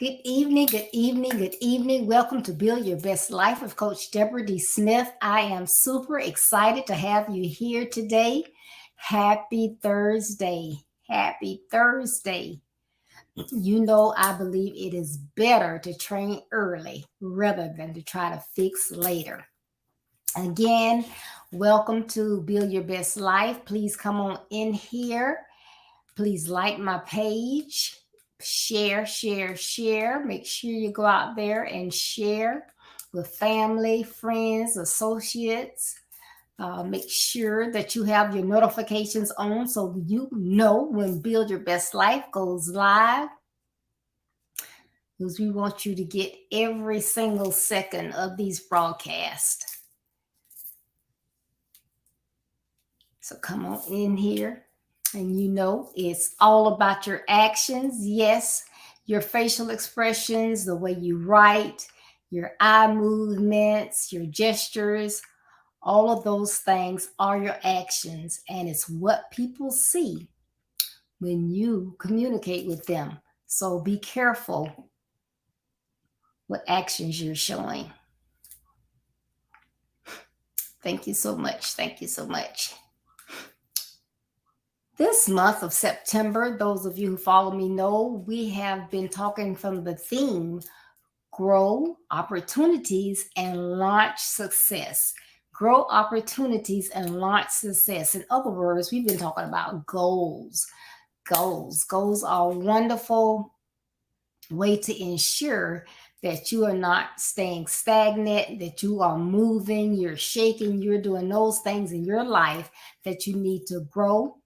Good evening, good evening, good evening. Welcome to Build Your Best Life with Coach Deborah D. Smith. I am super excited to have you here today. Happy Thursday. Happy Thursday. You know, I believe it is better to train early rather than to try to fix later. Again, welcome to Build Your Best Life. Please come on in here. Please like my page, share, share, share. Make sure you go out there and share with family, friends, associates. Make sure that you have your notifications on so you know when Build Your Best Life goes live. Because we want you to get every single second of these broadcasts. So come on in here. And you know, it's all about your actions. Yes, your facial expressions, the way you write, your eye movements, your gestures, all of those things are your actions. And it's what people see when you communicate with them. So be careful what actions you're showing. Thank you so much. Thank you so much. This month of September, those of you who follow me know we have been talking from the theme Grow Opportunities and Launch Success. Grow opportunities and launch success. In other words, we've been talking about goals. Goals are a wonderful way to ensure that you are not staying stagnant, that you are moving, you're shaking, you're doing those things in your life that you need to grow,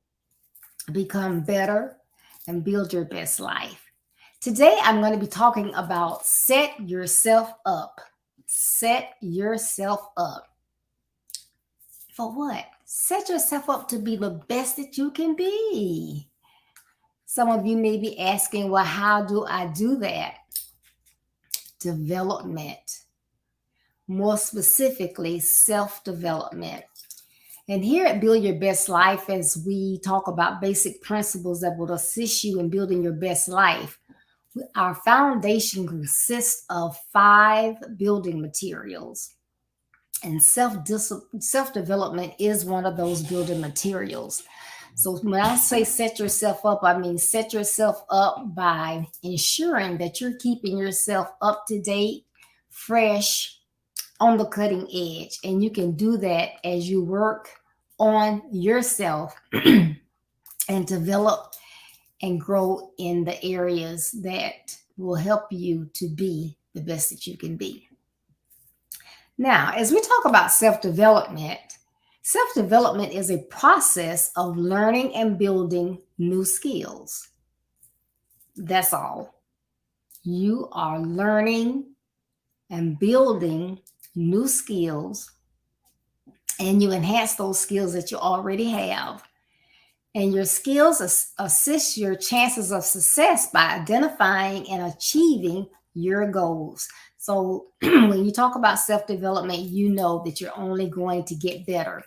become better, and build your best life. Today, I'm going to be talking about set yourself up. Set yourself up. For what? Set yourself up to be the best that you can be. Some of you may be asking, well, how do I do that? Development. More specifically, self-development. And here at Build Your Best Life, as we talk about basic principles that will assist you in building your best life, our foundation consists of 5 building materials. And self-development is one of those building materials. So when I say set yourself up, I mean set yourself up by ensuring that you're keeping yourself up to date, fresh, on the cutting edge. And you can do that as you work on yourself and develop and grow in the areas that will help you to be the best that you can be. Now, as we talk about self-development is a process of learning and building new skills. That's all. You are learning and building new skills, and you enhance those skills that you already have. And your skills assist your chances of success by identifying and achieving your goals. So when you talk about self-development, you know that you're only going to get better.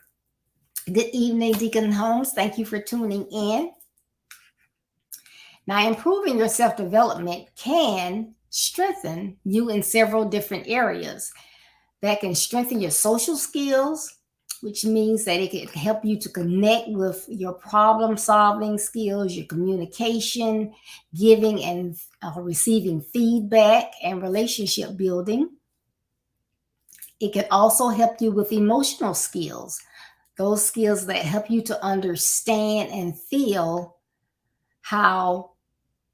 Good evening, Deacon Holmes. Thank you for tuning in. Now, improving your self-development can strengthen you in several different areas. That can strengthen your social skills, which means that it can help you to connect with your problem-solving skills, your communication, giving and receiving feedback, and relationship building. It can also help you with emotional skills, those skills that help you to understand and feel how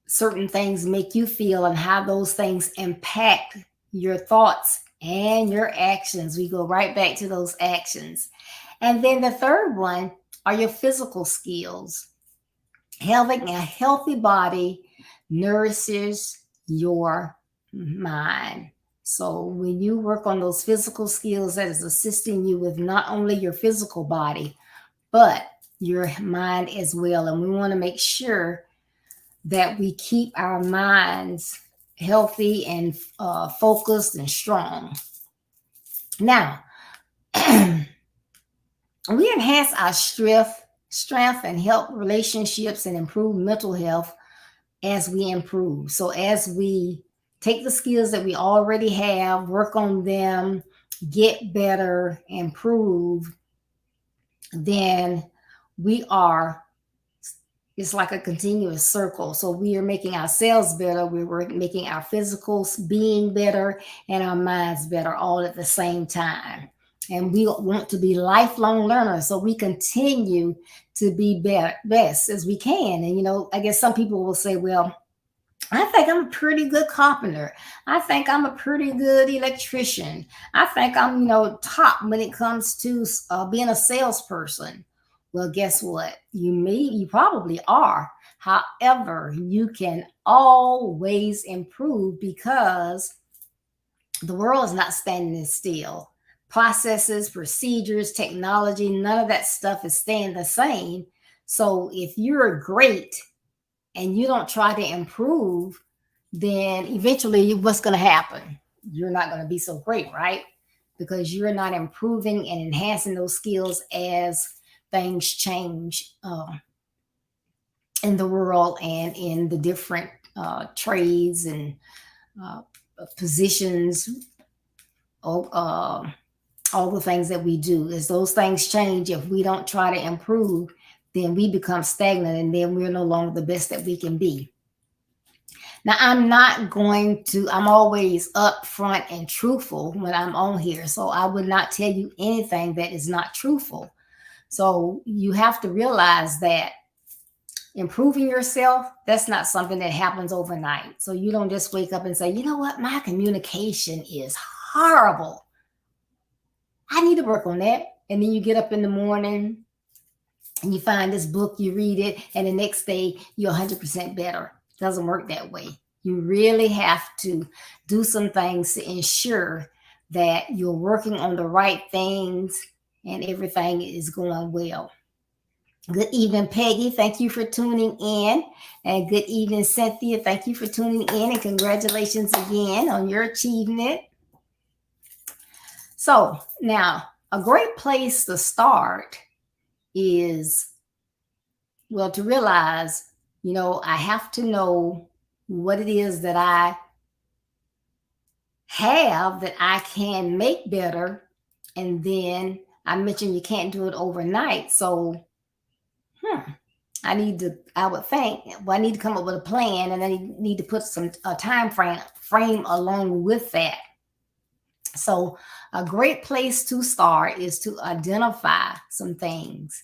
certain things make you feel and how those things impact your thoughts and your actions. We go right back to those actions. And then the third one are your physical skills. Having a healthy body nourishes your mind. So when you work on those physical skills, that is assisting you with not only your physical body, but your mind as well. And we want to make sure that we keep our minds healthy and focused and strong. Now, we enhance our strength and help relationships and improve mental health as we improve. So as we take the skills that we already have, work on them, get better, improve, then we are, it's like a continuous circle. So we are making ourselves better, we're making our physical being better, and our minds better all at the same time. And we want to be lifelong learners, so we continue to be best as we can. And I guess some people will say, well, I think I'm a pretty good carpenter. I think I'm a pretty good electrician. I think I'm, top when it comes to being a salesperson. Well, guess what? You probably are. However, you can always improve because the world is not standing still. Processes, procedures, technology, none of that stuff is staying the same. So if you're great and you don't try to improve, then eventually what's going to happen? You're not going to be so great, right? Because you're not improving and enhancing those skills as things change in the world and in the different trades and uh, positions, all the things that we do. As those things change, if we don't try to improve, then we become stagnant and then we're no longer the best that we can be. Now, I'm always upfront and truthful when I'm on here. So I would not tell you anything that is not truthful. So you have to realize that improving yourself, that's not something that happens overnight. So you don't just wake up and say, you know what, my communication is horrible. I need to work on that. And then you get up in the morning and you find this book, you read it, and the next day you're 100% better. It doesn't work that way. You really have to do some things to ensure that you're working on the right things and everything is going well. Good evening, Peggy. Thank you for tuning in. And good evening, Cynthia. Thank you for tuning in. And congratulations again on your achievement. So now, a great place to start is, well, to realize, I have to know what it is that I have that I can make better. And then I mentioned you can't do it overnight. So, I need to come up with a plan, and I need to put a time frame along with that. So a great place to start is to identify some things.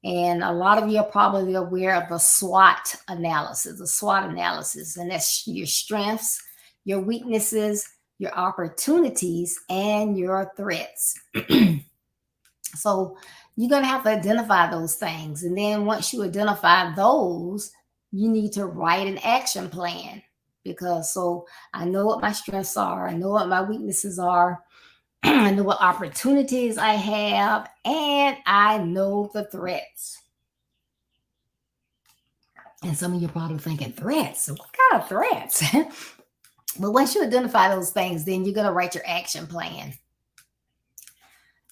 And a lot of you are probably aware of the SWOT analysis, and that's your strengths, your weaknesses, your opportunities, and your threats. So you're going to have to identify those things. And then once you identify those, you need to write an action plan, because so I know what my strengths are, I know what my weaknesses are, I know what opportunities I have, and I know the threats. And some of you are probably thinking, threats? What kind of threats? But once you identify those things, then you're going to write your action plan.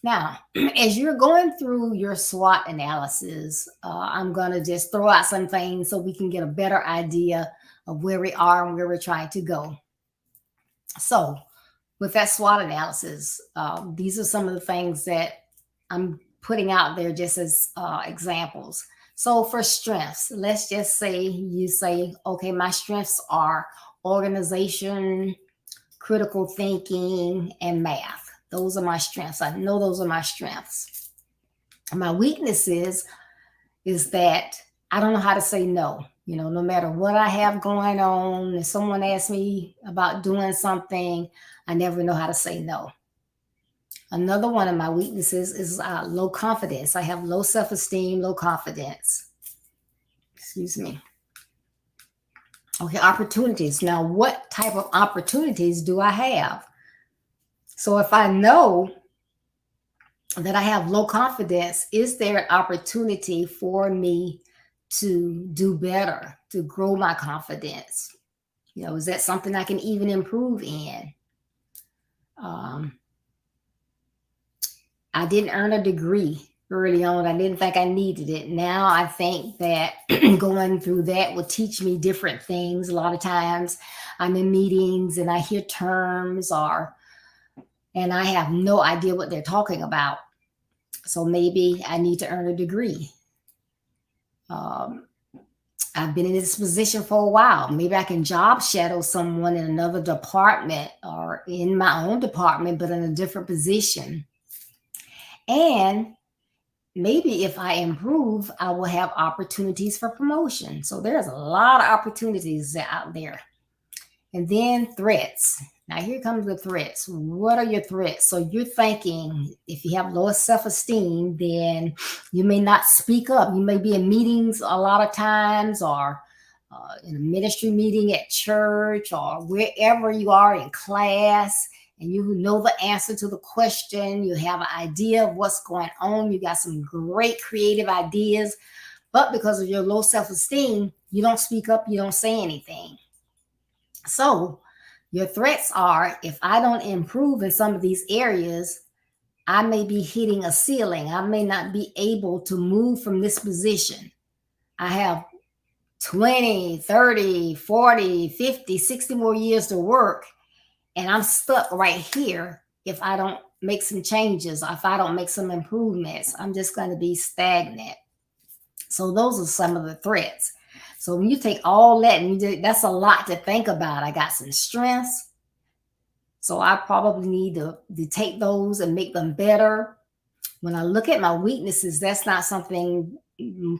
Now, as you're going through your SWOT analysis, I'm going to just throw out some things so we can get a better idea of where we are and where we're trying to go. So with that SWOT analysis, these are some of the things that I'm putting out there just as examples. So for strengths, let's just say you say, okay, my strengths are organization, critical thinking, and math. Those are my strengths. I know those are my strengths. My weaknesses is that I don't know how to say no. No matter what I have going on, if someone asks me about doing something, I never know how to say no. Another one of my weaknesses is low confidence. I have low self-esteem, low confidence. Excuse me. Okay, opportunities. Now, what type of opportunities do I have? So if I know that I have low confidence, is there an opportunity for me to do better, to grow my confidence? Is that something I can even improve in? I didn't earn a degree. Early on, I didn't think I needed it. Now I think that going through that will teach me different things. A lot of times I'm in meetings and I hear terms or and I have no idea what they're talking about. So maybe I need to earn a degree. Um, I've been in this position for a while. Maybe I can job shadow someone in another department or in my own department, but in a different position. And maybe if I improve, I will have opportunities for promotion. So there's a lot of opportunities out there. And then threats. Now here comes the threats. What are your threats? So you're thinking if you have low self-esteem, then you may not speak up. You may be in meetings a lot of times or in a ministry meeting at church or wherever you are in class and you know the answer to the question. You have an idea of what's going on. You got some great creative ideas, but because of your low self-esteem, you don't speak up, you don't say anything. So your threats are if I don't improve in some of these areas, I may be hitting a ceiling. I may not be able to move from this position. I have 20, 30, 40, 50, 60 more years to work, and I'm stuck right here if I don't make some changes or if I don't make some improvements. I'm just going to be stagnant. So those are some of the threats. So when you take all that and that's a lot to think about. I got some strengths. So I probably need to take those and make them better. When I look at my weaknesses, that's not something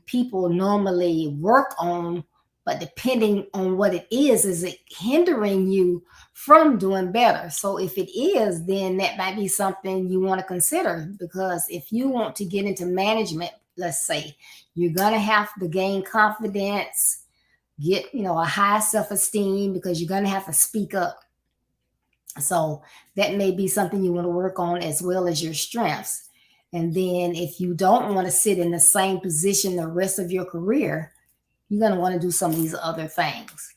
people normally work on, but depending on what it is it hindering you from doing better? So if it is, then that might be something you want to consider, because if you want to get into management, let's say, you're going to have to gain confidence, get, a high self-esteem, because you're going to have to speak up. So that may be something you want to work on, as well as your strengths. And then if you don't want to sit in the same position the rest of your career, you're going to want to do some of these other things.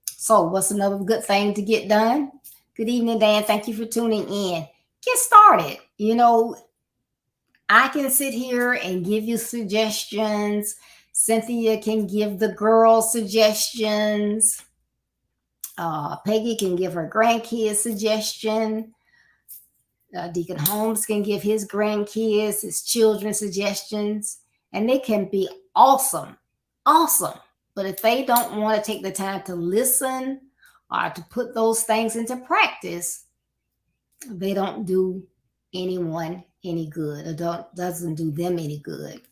So what's another good thing to get done? Good evening, Dan. Thank you for tuning in. Get started. I can sit here and give you suggestions. Cynthia can give the girls suggestions. Peggy can give her grandkids suggestion. Deacon Holmes can give his grandkids, his children suggestions, and they can be awesome. But if they don't want to take the time to listen or to put those things into practice, they don't do anyone any good, or doesn't do them any good.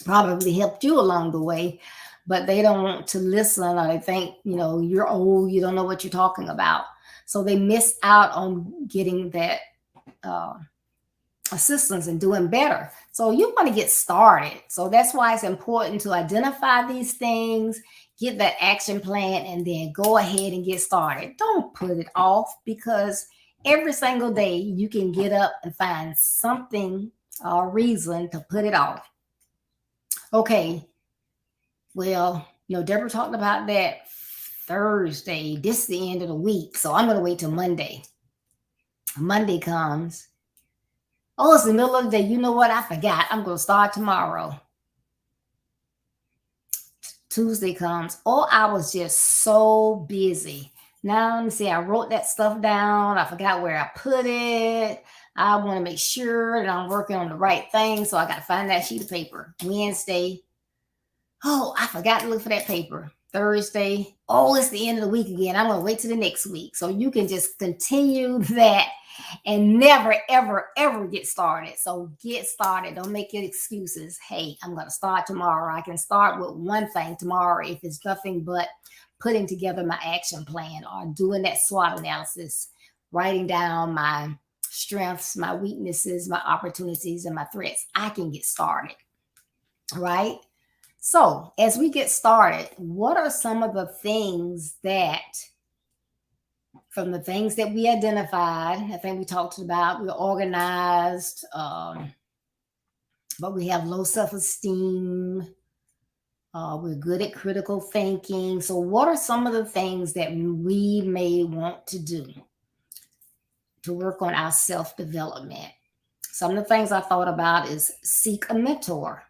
Probably helped you along the way, but they don't want to listen, or they think, you're old, you don't know what you're talking about. So they miss out on getting that assistance and doing better. So you want to get started. So that's why it's important to identify these things, get that action plan, and then go ahead and get started. Don't put it off, because every single day you can get up and find something or reason to put it off. Okay. Well, Deborah talked about that Thursday. This is the end of the week, so I'm going to wait till Monday. Monday comes. Oh, it's the middle of the day. You know what? I forgot. I'm going to start tomorrow. Tuesday comes. Oh, I was just so busy. Now, let me see. I wrote that stuff down. I forgot where I put it. I want to make sure that I'm working on the right thing, so I got to find that sheet of paper. Wednesday. Oh, I forgot to look for that paper. Thursday. Oh, it's the end of the week again. I'm going to wait till the next week. So you can just continue that and never, ever, ever get started. So get started. Don't make it excuses. Hey, I'm going to start tomorrow. I can start with one thing tomorrow if it's nothing but putting together my action plan or doing that SWOT analysis, writing down my strengths, my weaknesses, my opportunities, and my threats. I can get started, right? So as we get started, what are some of the things from the things that we identified? I think we talked about, we're organized, but we have low self-esteem. We're good at critical thinking. So what are some of the things that we may want to do to work on our self-development? Some of the things I thought about is seek a mentor.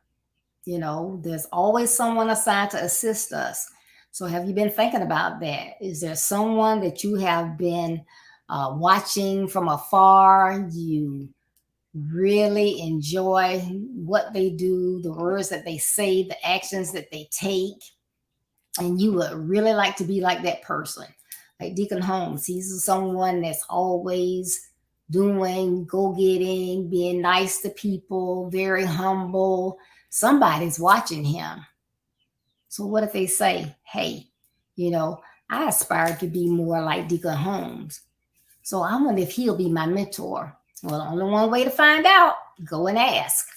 There's always someone assigned to assist us. So have you been thinking about that? Is there someone that you have been watching from afar? You really enjoy what they do, the words that they say, the actions that they take, and you would really like to be like that person. Like Deacon Holmes, he's someone that's always doing, go getting, being nice to people, very humble. Somebody's watching him. So what if they say, hey, I aspire to be more like Deacon Holmes. So I wonder if he'll be my mentor. Well, only one way to find out, go and ask.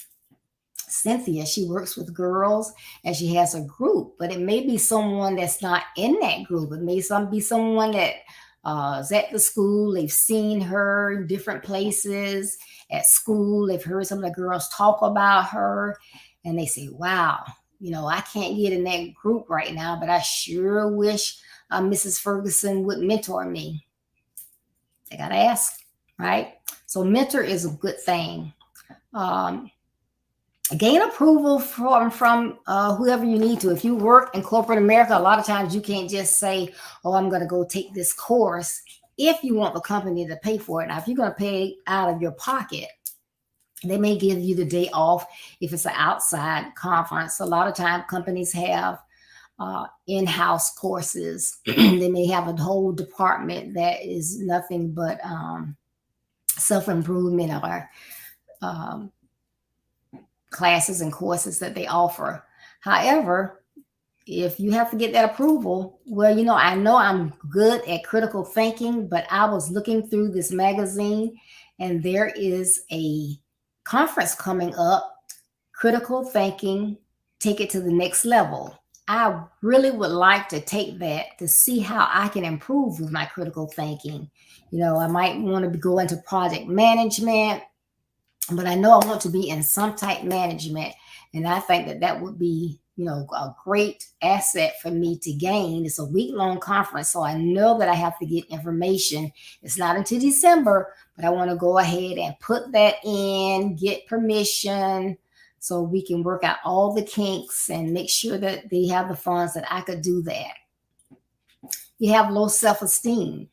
Cynthia, she works with girls and she has a group, but it may be someone that's not in that group. It may be someone that is at the school. They've seen her in different places at school. They've heard some of the girls talk about her and they say, wow, I can't get in that group right now, but I sure wish Mrs. Ferguson would mentor me. They got to ask, right? So mentor is a good thing. Gain approval from whoever you need to. If you work in corporate America, a lot of times you can't just say, oh, I'm going to go take this course if you want the company to pay for it. Now, if you're going to pay out of your pocket, they may give you the day off if it's an outside conference. A lot of times companies have in-house courses. They may have a whole department that is nothing but self-improvement or classes and courses that they offer. However, if you have to get that approval, well, I know I'm good at critical thinking, but I was looking through this magazine and there is a conference coming up, critical thinking, take it to the next level. I really would like to take that to see how I can improve with my critical thinking. I might want to go into project management, but I know I want to be in some type management. And I think that would be, a great asset for me to gain. It's a week-long conference, so I know that I have to get information. It's not until December, but I want to go ahead and put that in, get permission, so we can work out all the kinks and make sure that they have the funds that I could do that. You have low self-esteem.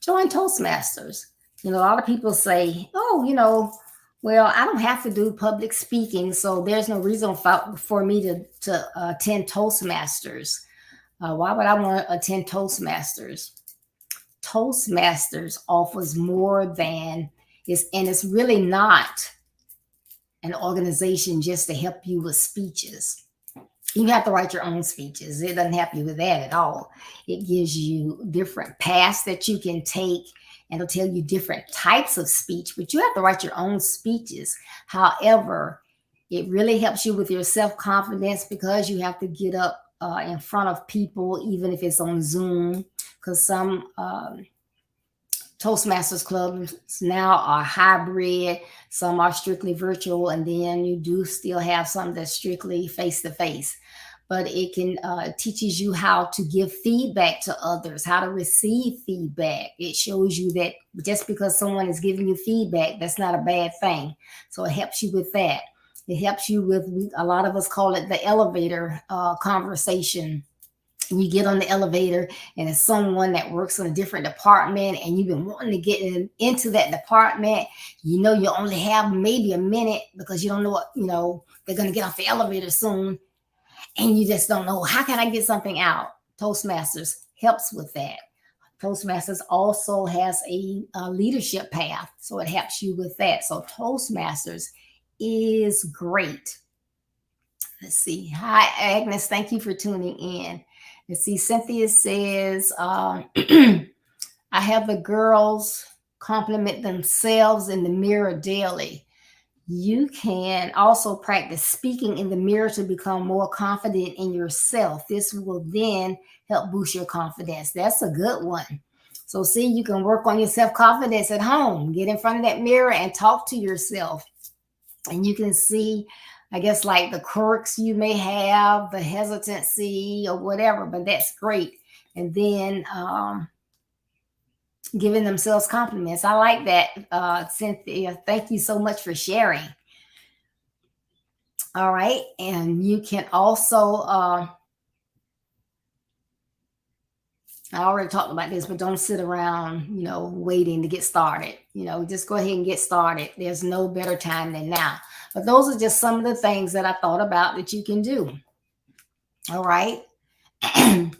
Join Toastmasters. A lot of people say, oh, well, I don't have to do public speaking, so there's no reason for me to attend Toastmasters. Why would I want to attend Toastmasters? Toastmasters offers more than and it's really not an organization just to help you with speeches. You have to write your own speeches. It doesn't help you with that at all. It gives you different paths that you can take, and it'll tell you different types of speech, but you have to write your own speeches. However, it really helps you with your self-confidence because you have to get up in front of people, even if it's on Zoom, because some Toastmasters clubs now are hybrid, some are strictly virtual, and then you do still have some that's strictly face-to-face. But it can teaches you how to give feedback to others, how to receive feedback. It shows you that just because someone is giving you feedback, that's not a bad thing. So it helps you with that. It helps you with, a lot of us call it the elevator conversation. And you get on the elevator and it's someone that works in a different department and you've been wanting to get into that department. You only have maybe a minute because you don't know what, they're going to get off the elevator soon. And you just don't know, how can I get something out? Toastmasters helps with that. Toastmasters also has a leadership path, so it helps you with that. So Toastmasters is great. Let's see. Hi, Agnes. Thank you for tuning in. Let's see. Cynthia says, I have the girls compliment themselves in the mirror daily. You can also practice speaking in the mirror to become more confident in yourself. This will then help boost your confidence. That's a good one. So see, you can work on your self-confidence at home. Get in front of that mirror and talk to yourself. And you can see, I guess, like the quirks you may have, the hesitancy or whatever, but that's great. And then giving themselves compliments. I like that, Cynthia. Thank you so much for sharing. All right. And you can also, I already talked about this, but don't sit around, waiting to get started. Just go ahead and get started. There's no better time than now. But those are just some of the things that I thought about that you can do. All right. And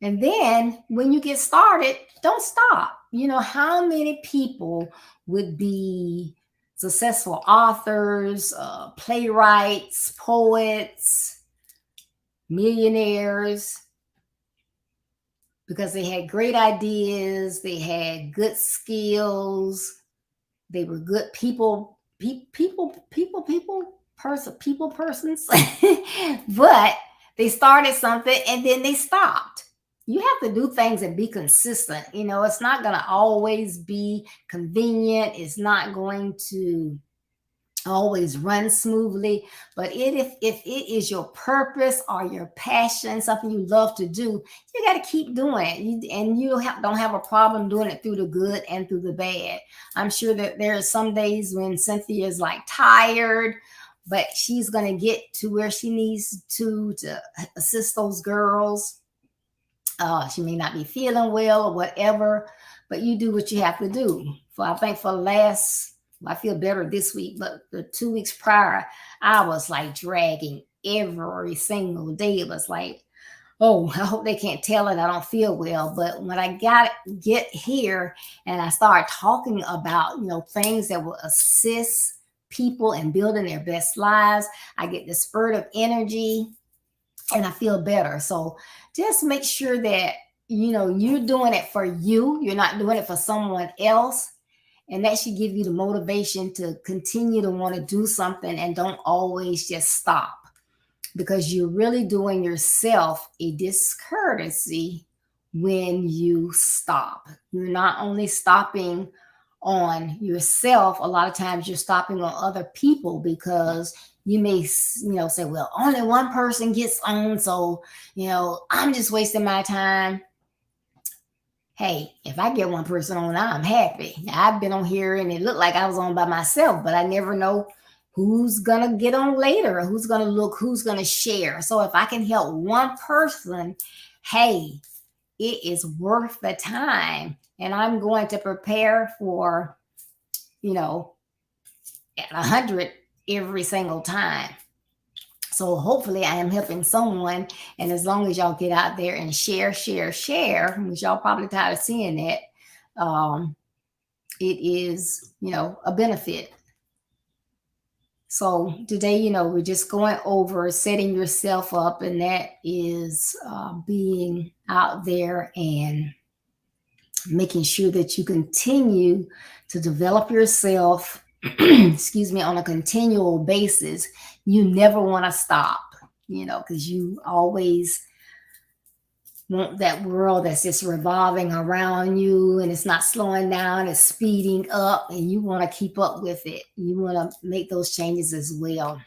then when you get started, don't stop. How many people would be successful authors, playwrights, poets, millionaires, because they had great ideas, they had good skills, they were good people persons, but they started something and then they stopped. You have to do things and be consistent. It's not going to always be convenient. It's not going to always run smoothly, but if it is your purpose or your passion, something you love to do, you got to keep doing it. And you don't have a problem doing it through the good and through the bad. I'm sure that there are some days when Cynthia is like tired, but she's going to get to where she needs to assist those girls. She may not be feeling well or whatever, but you do what you have to do. I think I feel better this week, but the 2 weeks prior, I was like dragging every single day. It was like, oh, I hope they can't tell it I don't feel well. But when I get here and I start talking about, things that will assist people in building their best lives, I get this spurt of energy and I feel better. So just make sure that, you're doing it for you. You're not doing it for someone else. And that should give you the motivation to continue to want to do something and don't always just stop, because you're really doing yourself a discourtesy when you stop. You're not only stopping on yourself, a lot of times you're stopping on other people, because you may, say, well, only one person gets on, so, I'm just wasting my time. Hey, if I get one person on, I'm happy. I've been on here and it looked like I was on by myself, but I never know who's going to get on later, or who's going to look, who's going to share. So if I can help one person, hey, it is worth the time. And I'm going to prepare for, at 100 every single time. So hopefully I am helping someone. And as long as y'all get out there and share, which y'all probably tired of seeing that, it is, a benefit. So today, we're just going over setting yourself up, and that is being out there and making sure that you continue to develop yourself, excuse me, on a continual basis. You never want to stop, because you always want that world that's just revolving around you and it's not slowing down, it's speeding up, and you want to keep up with it. You want to make those changes as well.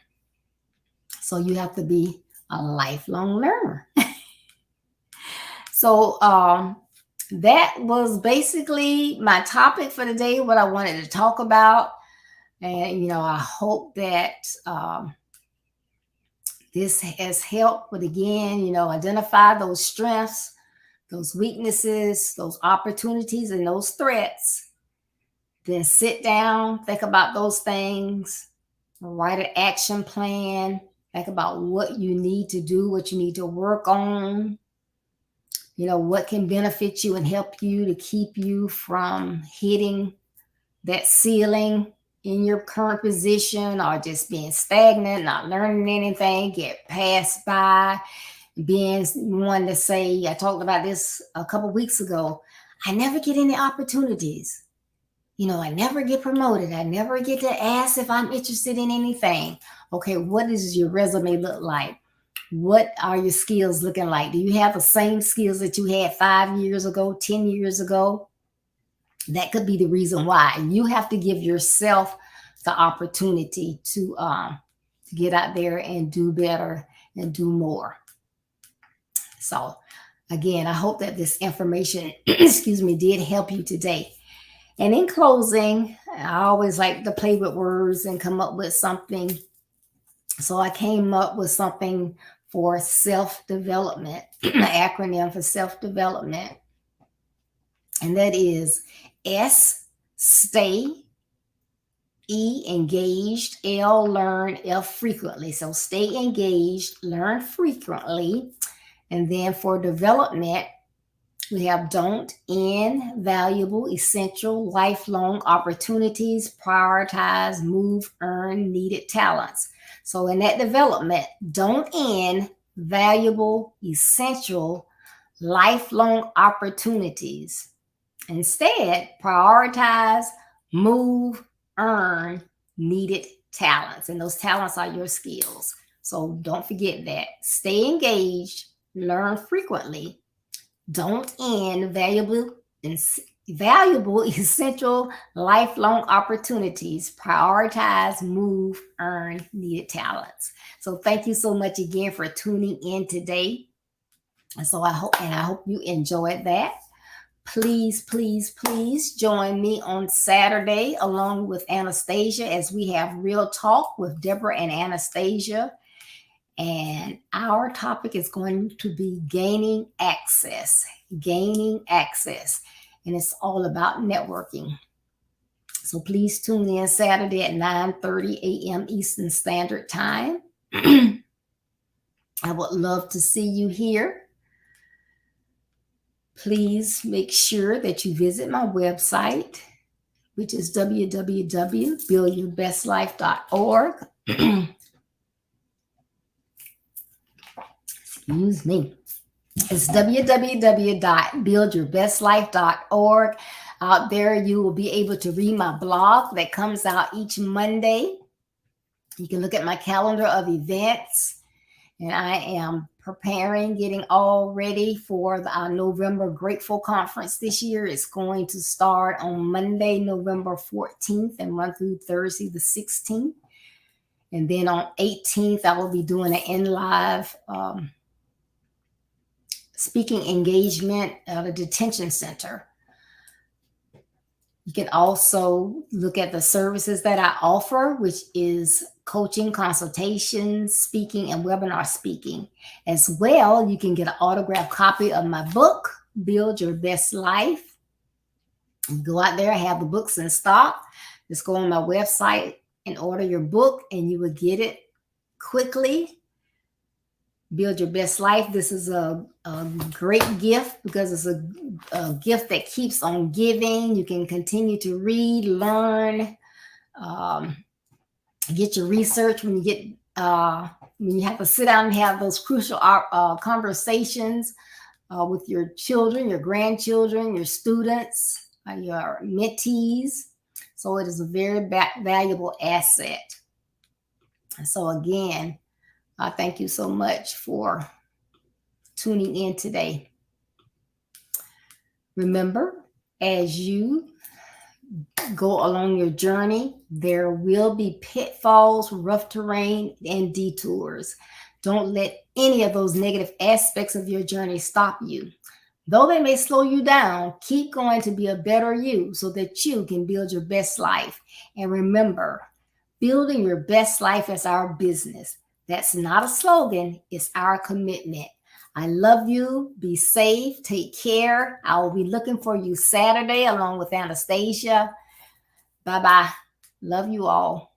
So you have to be a lifelong learner. So that was basically my topic for the day, what I wanted to talk about. And, I hope that this has helped. But again, identify those strengths, those weaknesses, those opportunities, and those threats. Then sit down, think about those things, write an action plan, think about what you need to do, what you need to work on, what can benefit you and help you to keep you from hitting that ceiling in your current position, or just being stagnant, not learning anything, get passed by, being one to say, I talked about this a couple weeks ago, I never get any opportunities. I never get promoted. I never get to ask if I'm interested in anything. Okay, what does your resume look like? What are your skills looking like? Do you have the same skills that you had 5 years ago, 10 years ago? That could be the reason why. You have to give yourself the opportunity to get out there and do better and do more. So Again, I hope that this information, excuse me, did help you today. And in closing, I always like to play with words and come up with something. So I came up with something for self-development, an acronym for self-development. And that is S, stay, E, engaged, L, learn, F, frequently. So stay engaged, learn frequently. And then for development, we have don't, N, valuable, essential, lifelong opportunities, prioritize, move, earn, needed talents. So in that development, don't, N, valuable, essential, lifelong opportunities. Instead, prioritize, move, earn, needed talents. And those talents are your skills. So don't forget that. Stay engaged, learn frequently, don't end valuable, essential, lifelong opportunities, prioritize, move, earn, needed talents. So thank you so much again for tuning in today. And so I hope you enjoyed that. Please, please, please join me on Saturday along with Anastasia as we have Real Talk with Deborah and Anastasia. And our topic is going to be gaining access. And it's all about networking. So please tune in Saturday at 9:30 a.m. Eastern Standard Time. I would love to see you here. Please make sure that you visit my website, which is www.buildyourbestlife.org. Excuse me. It's www.buildyourbestlife.org. Out there, you will be able to read my blog that comes out each Monday. You can look at my calendar of events. And I am getting all ready for our November Grateful Conference this year. It's going to start on Monday, November 14th and run through Thursday, the 16th. And then on 18th, I will be doing an in-live speaking engagement at a detention center. You can also look at the services that I offer, which is coaching, consultations, speaking, and webinar speaking. As well, you can get an autographed copy of my book, Build Your Best Life. You go out there, I have the books in stock. Just go on my website and order your book, and you will get it quickly. Build Your Best Life. This is a great gift because it's a gift that keeps on giving. You can continue to read, learn, get your research when you have to sit down and have those crucial conversations with your children, your grandchildren, your students, your mentees. So it is a very valuable asset. So again, I thank you so much for tuning in today. Remember, as you go along your journey, there will be pitfalls, rough terrain, and detours. Don't let any of those negative aspects of your journey stop you. Though they may slow you down, keep going to be a better you so that you can build your best life. And remember, building your best life is our business. That's not a slogan, it's our commitment. I love you. Be safe. Take care. I will be looking for you Saturday along with Anastasia. Bye-bye. Love you all.